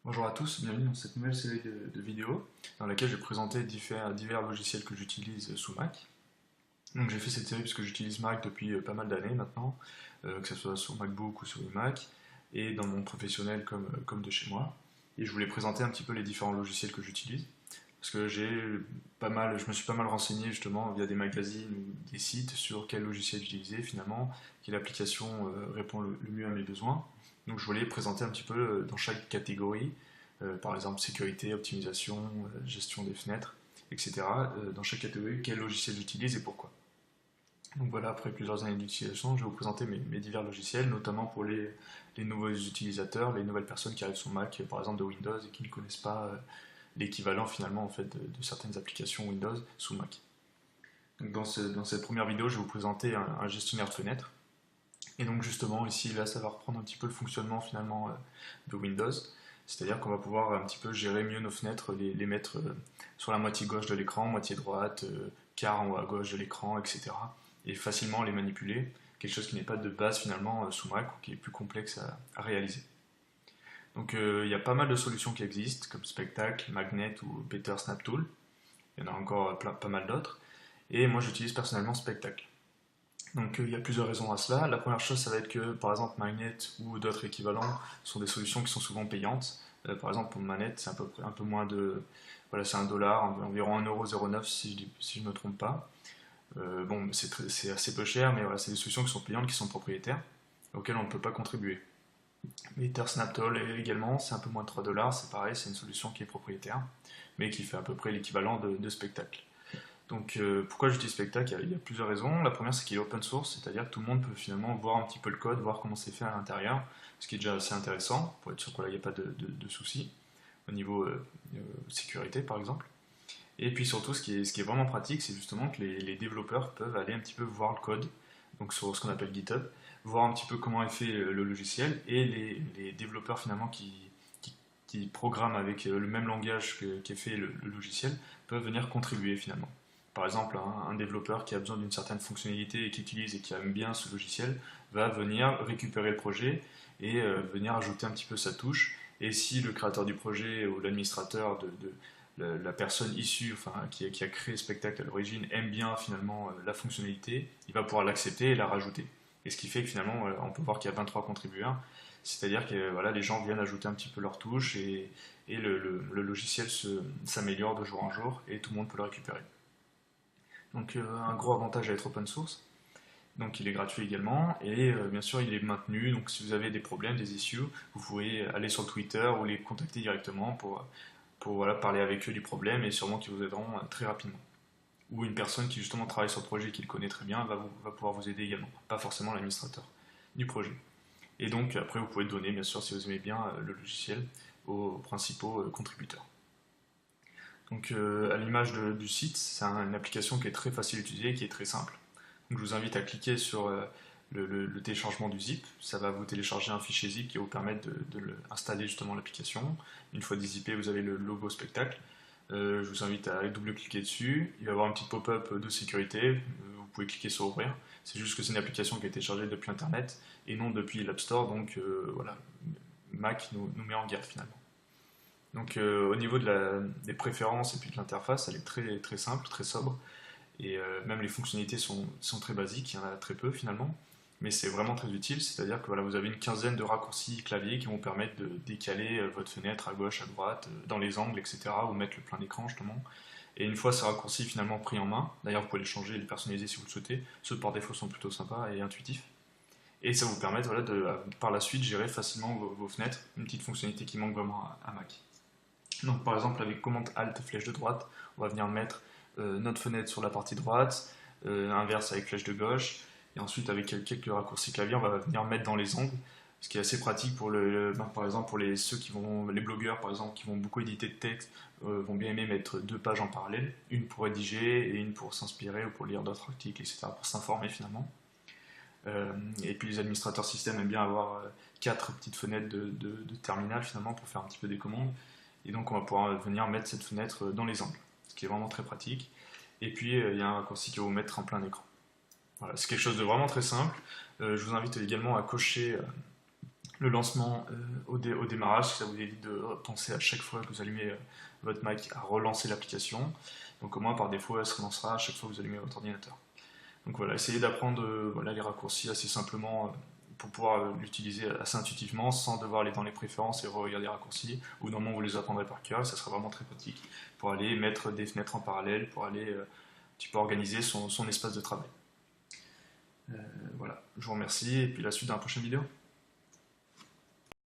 Bonjour à tous, bienvenue dans cette nouvelle série de vidéos dans laquelle je vais présenter divers logiciels que j'utilise sous Mac. Donc j'ai fait cette série parce que j'utilise Mac depuis pas mal d'années maintenant, que ce soit sur MacBook ou sur iMac, et dans mon professionnel comme de chez moi. Et je voulais présenter un petit peu les différents logiciels que j'utilise, parce que je me suis pas mal renseigné justement via des magazines ou des sites sur quel logiciel utiliser finalement, quelle application répond le mieux à mes besoins. Donc je voulais présenter un petit peu dans chaque catégorie, par exemple sécurité, optimisation, gestion des fenêtres, etc. Dans chaque catégorie, quel logiciel j'utilise et pourquoi. Donc voilà, après plusieurs années d'utilisation, je vais vous présenter mes divers logiciels, notamment pour les nouveaux utilisateurs, les nouvelles personnes qui arrivent sur Mac, par exemple de Windows, et qui ne connaissent pas l'équivalent finalement en fait, de certaines applications Windows sous Mac. Donc dans cette première vidéo, je vais vous présenter un gestionnaire de fenêtres. Et donc justement, ici, là, ça va reprendre un petit peu le fonctionnement finalement de Windows. C'est-à-dire qu'on va pouvoir un petit peu gérer mieux nos fenêtres, les mettre sur la moitié gauche de l'écran, moitié droite, quart en haut à gauche de l'écran, etc. Et facilement les manipuler, quelque chose qui n'est pas de base finalement sous Mac ou qui est plus complexe à réaliser. Donc il y a pas mal de solutions qui existent, comme Spectacle, Magnet ou Better Snap Tool. Il y en a encore pas mal d'autres. Et moi j'utilise personnellement Spectacle. Donc il y a plusieurs raisons à cela. La première chose, ça va être que par exemple Magnet ou d'autres équivalents sont des solutions qui sont souvent payantes. Par exemple pour Magnet, c'est un peu moins de... Voilà, c'est 1 $, environ 1,09 € si je ne me trompe pas. Bon, c'est assez peu cher, mais voilà, c'est des solutions qui sont payantes, qui sont propriétaires, auxquelles on ne peut pas contribuer. Mais Snaptool également, c'est un peu moins de 3 $, c'est pareil, c'est une solution qui est propriétaire, mais qui fait à peu près l'équivalent de Spectacle. Donc pourquoi j'utilise Spectacle? Il y a plusieurs raisons. La première, c'est qu'il est open source, c'est-à-dire que tout le monde peut finalement voir un petit peu le code, voir comment c'est fait à l'intérieur, ce qui est déjà assez intéressant, pour être sûr qu'il n'y a pas de soucis au niveau sécurité par exemple. Et puis surtout, ce qui est vraiment pratique, c'est justement que les développeurs peuvent aller un petit peu voir le code, donc sur ce qu'on appelle GitHub, voir un petit peu comment est fait le logiciel, et les développeurs finalement qui programment avec le même langage qu'est fait le logiciel peuvent venir contribuer finalement. Par exemple, un développeur qui a besoin d'une certaine fonctionnalité et qui utilise et qui aime bien ce logiciel va venir récupérer le projet et venir ajouter un petit peu sa touche. Et si le créateur du projet ou l'administrateur la personne issue, enfin, qui a créé le spectacle à l'origine, aime bien finalement la fonctionnalité, il va pouvoir l'accepter et la rajouter. Et ce qui fait que finalement, on peut voir qu'il y a 23 contributeurs, c'est-à-dire que voilà, les gens viennent ajouter un petit peu leur touche et le logiciel s'améliore de jour en jour et tout le monde peut le récupérer. Donc un gros avantage à être open source. Donc il est gratuit également et bien sûr il est maintenu. Donc si vous avez des problèmes, des issues, vous pouvez aller sur Twitter ou les contacter directement pour voilà, parler avec eux du problème et sûrement qu'ils vous aideront très rapidement. Ou une personne qui justement travaille sur le projet et qui le connaît très bien va pouvoir vous aider également, pas forcément l'administrateur du projet. Et donc après vous pouvez donner bien sûr si vous aimez bien le logiciel aux principaux contributeurs. Donc à l'image du site, c'est une application qui est très facile à utiliser et qui est très simple. Donc je vous invite à cliquer sur le téléchargement du zip. Ça va vous télécharger un fichier zip qui va vous permettre de installer justement l'application. Une fois dézippé, vous avez le logo spectacle. Je vous invite à double-cliquer dessus. Il va y avoir un petit pop-up de sécurité. Vous pouvez cliquer sur ouvrir. C'est juste que c'est une application qui a été téléchargée depuis Internet et non depuis l'App Store. Donc voilà, Mac nous met en garde finalement. Donc au niveau des préférences et puis de l'interface, elle est très, très simple, très sobre. Et même les fonctionnalités sont très basiques, il y en a très peu finalement. Mais c'est vraiment très utile, c'est-à-dire que voilà, vous avez une quinzaine de raccourcis clavier qui vont permettre de décaler votre fenêtre à gauche, à droite, dans les angles, etc. ou mettre le plein écran justement. Et une fois ces raccourcis finalement pris en main, d'ailleurs vous pouvez les changer et les personnaliser si vous le souhaitez, ceux par défaut sont plutôt sympas et intuitifs. Et ça vous permet voilà, de par la suite gérer facilement vos fenêtres, une petite fonctionnalité qui manque vraiment à Mac. Donc par exemple avec commande Alt flèche de droite, on va venir mettre notre fenêtre sur la partie droite, inverse avec flèche de gauche, et ensuite avec quelques raccourcis clavier, on va venir mettre dans les angles, ce qui est assez pratique pour par exemple pour les blogueurs par exemple qui vont beaucoup éditer de texte, vont bien aimer mettre 2 pages en parallèle, une pour rédiger et une pour s'inspirer ou pour lire d'autres articles, etc. pour s'informer finalement. Et puis les administrateurs système aiment bien avoir 4 petites fenêtres de terminal finalement pour faire un petit peu des commandes. Et donc on va pouvoir venir mettre cette fenêtre dans les angles, ce qui est vraiment très pratique. Et puis il y a un raccourci qui va vous mettre en plein écran. Voilà, c'est quelque chose de vraiment très simple. Je vous invite également à cocher le lancement au démarrage, ça vous évite de penser à chaque fois que vous allumez votre Mac à relancer l'application. Donc au moins par défaut, elle se relancera à chaque fois que vous allumez votre ordinateur. Donc voilà, essayez d'apprendre voilà, les raccourcis assez simplement pour pouvoir l'utiliser assez intuitivement sans devoir aller dans les préférences et regarder les raccourcis. Ou normalement vous les apprendrez par cœur et ça sera vraiment très pratique pour aller mettre des fenêtres en parallèle, pour aller tu peux organiser son espace de travail. Voilà, je vous remercie et puis la suite dans la prochaine vidéo.